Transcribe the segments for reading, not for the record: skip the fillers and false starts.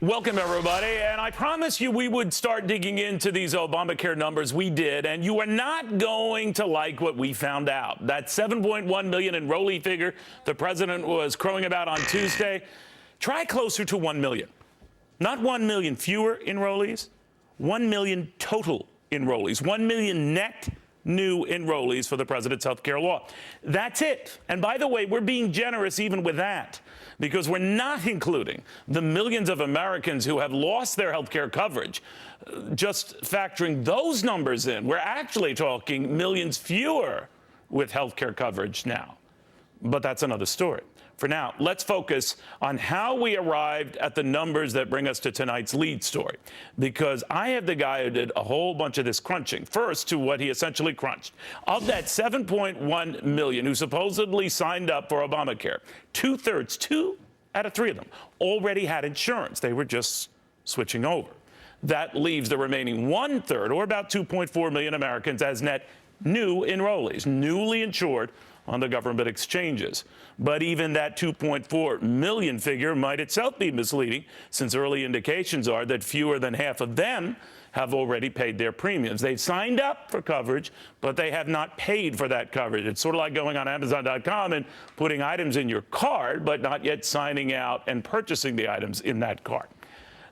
Welcome, everybody. And I promised you we would start digging into these Obamacare numbers. We did. And you are not going to like what we found out. That 7.1 million enrollee figure the president was crowing about on Tuesday, try closer to 1 million. Not 1 million fewer enrollees, 1 million total enrollees, 1 million net new enrollees for the president's health care law. That's it. And by the way, we're being generous even with that, because we're not including the millions of Americans who have lost their health care coverage. Just factoring those numbers in, we're actually talking millions fewer with health care coverage now. But that's another story. For now, let's focus on how we arrived at the numbers that bring us to tonight's lead story, because I have the guy who did a whole bunch of this crunching. First, to what he essentially crunched. Of that 7.1 million who supposedly signed up for Obamacare, two-thirds, 2 out of 3 of them, already had insurance. They were just switching over. That leaves the remaining 1/3, or about 2.4 million Americans, as net new enrollees, newly insured on the government exchanges. But even that 2.4 million figure might itself be misleading, since early indications are that fewer than half of them have already paid their premiums. They've signed up for coverage, but they have not paid for that coverage. It's sort of like going on Amazon.com and putting items in your cart, but not yet signing out and purchasing the items in that cart.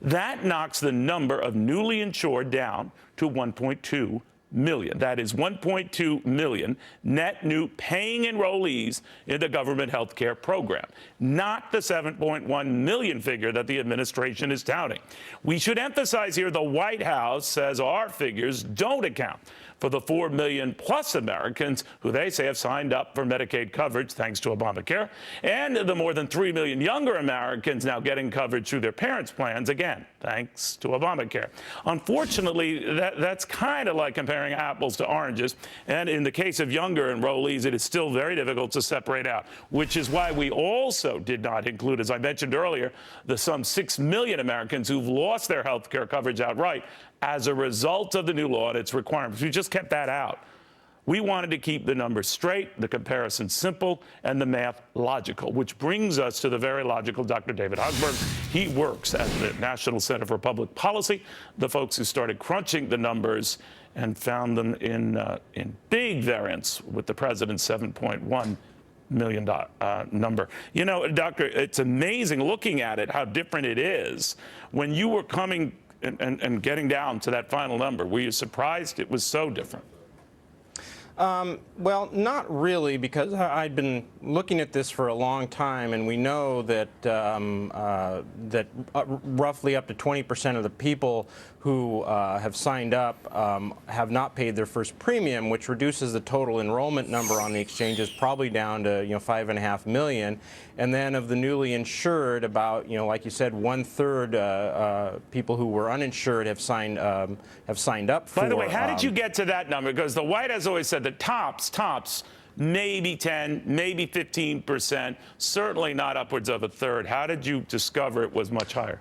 That knocks the number of newly insured down to 1.2 million. That is 1.2 million net new paying enrollees in the government health care program, not the 7.1 million figure that the administration is touting. We should emphasize here the White House says our figures don't account for the 4 million plus Americans who they say have signed up for Medicaid coverage thanks to Obamacare, and the more than 3 million younger Americans now getting coverage through their parents' plans, again, thanks to Obamacare. Unfortunately, that's kind of like comparing apples to oranges, and in the case of younger enrollees, it is still very difficult to separate out, which is why we also did not include, as I mentioned earlier, the some 6 million Americans who've lost their health care coverage outright as a result of the new law and its requirements. We just kept that out. We wanted to keep the numbers straight, the comparison simple, and the math logical, which brings us to the very logical Dr. David Hogberg. He works at the National Center for Public Policy, the folks who started crunching the numbers and found them in big variance with the president's 7.1 million number. You know, Doctor, it's amazing looking at it, how different it is. When you were coming and getting down to that final number, were you surprised it was so different? Well, not really, because I'd been looking at this for a long time, and we know that roughly up to 20% of the people who have signed up have not paid their first premium, which reduces the total enrollment number on the exchanges probably down to 5.5 million. And then of the newly insured, about like you said, 1/3 people who were uninsured have signed up for. By the way, how did you get to that number? Because the White House always said that tops, maybe 10, maybe 15%, certainly not upwards of 1/3. How did you discover it was much higher?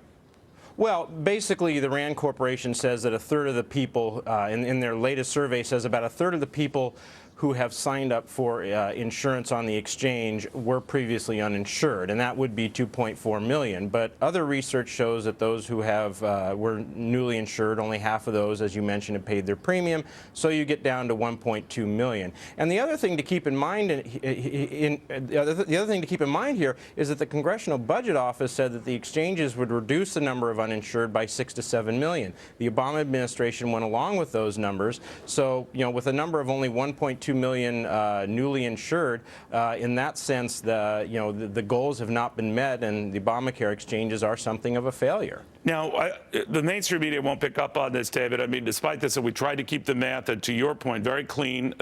Well, basically, the RAND Corporation says that 1/3 of the people, in their latest survey, says about 1/3 of the people who have signed up for insurance on the exchange were previously uninsured, and that would be 2.4 million. But other research shows that those who were newly insured, only half of those, as you mentioned, have paid their premium, so you get down to 1.2 million. And the other thing to keep in mind, the other thing to keep in mind here is that the Congressional Budget Office said that the exchanges would reduce the number of uninsured by 6 to 7 million. The Obama administration went along with those numbers, so with a number of only 1.2 million newly insured, in that sense, the goals have not been met, and the Obamacare exchanges are something of a failure. Now, the mainstream media won't pick up on this, David. I mean, despite this, we tried to keep the math, and to your point, very clean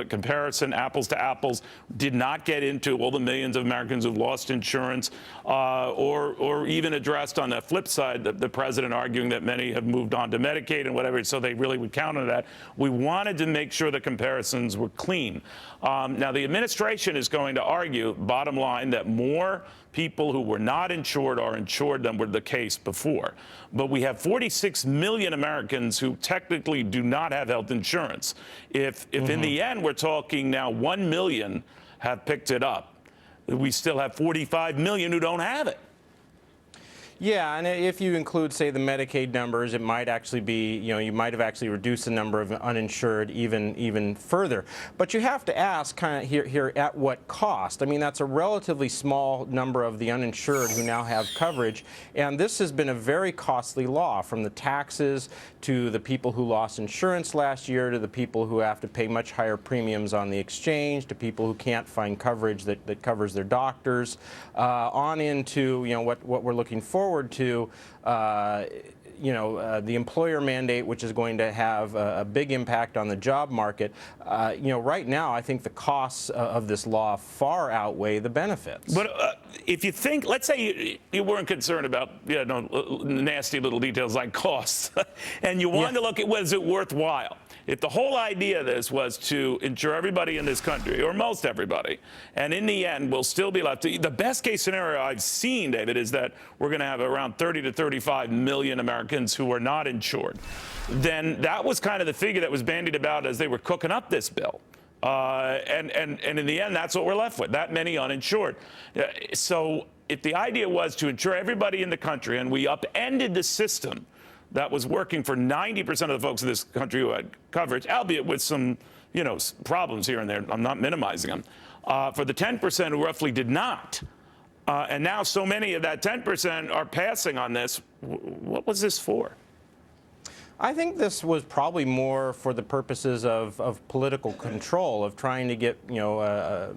comparison, apples to apples, did not get into all the millions of Americans who've lost insurance, or even addressed on the flip side the president arguing that many have moved on to Medicaid and whatever, so they really would count on that. We wanted to make sure the comparisons were clean. Now, the administration is going to argue, bottom line, that more people who were not insured are insured than were the case before. But we have 46 million Americans who technically do not have health insurance. If in the end we're talking now 1 million have picked it up, we still have 45 million who don't have it. Yeah, and if you include, say, the Medicaid numbers, it might actually be, you might have actually reduced the number of uninsured even further. But you have to ask kind of here at what cost? I mean, that's a relatively small number of the uninsured who now have coverage, and this has been a very costly law, from the taxes to the people who lost insurance last year to the people who have to pay much higher premiums on the exchange to people who can't find coverage that covers their doctors, on into what we're looking forward to, the employer mandate, which is going to have a big impact on the job market. Right now, I think the costs of this law far outweigh the benefits. But if you think, let's say you weren't concerned about nasty little details like costs, and you wanted to look at, was it worthwhile? If the whole idea of this was to insure everybody in this country, or most everybody, and in the end we'll still be left to, the best case scenario I've seen, David, is that we're going to have around 30 to 35 million Americans who are not insured. Then that was kind of the figure that was bandied about as they were cooking up this bill. And in the end, that's what we're left with, that many uninsured. So if the idea was to insure everybody in the country, and we upended the system that was working for 90% of the folks in this country who had coverage, albeit with some, problems here and there. I'm not minimizing them. For the 10% who roughly did not, and now so many of that 10% are passing on this, what was this for? I think this was probably more for the purposes of political control, of trying to get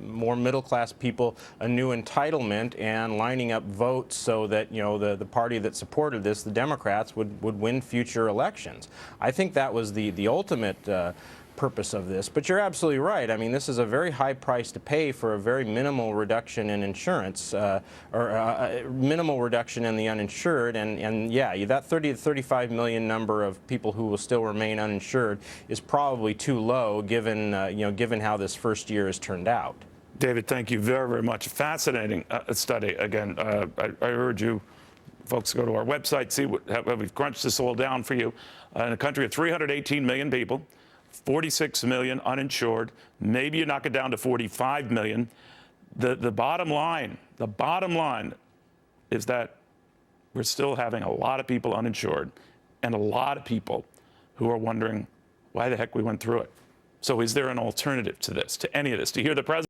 more middle-class people a new entitlement and lining up votes so that the party that supported this, the Democrats, would win future elections. I think that was the ultimate purpose of this. But you're absolutely right. I mean, this is a very high price to pay for a very minimal reduction in insurance, or minimal reduction in the uninsured. And yeah, that 30 to 35 million number of people who will still remain uninsured is probably too low, given given how this first year has turned out. David, thank you very, very much. Fascinating study. Again, I urge you folks to go to our website, see how we've crunched this all down for you. In a country of 318 million people, 46 million uninsured, maybe you knock it down to 45 million. The bottom line is that we're still having a lot of people uninsured and a lot of people who are wondering why the heck we went through it. So is there an alternative to this, to any of this? To hear the president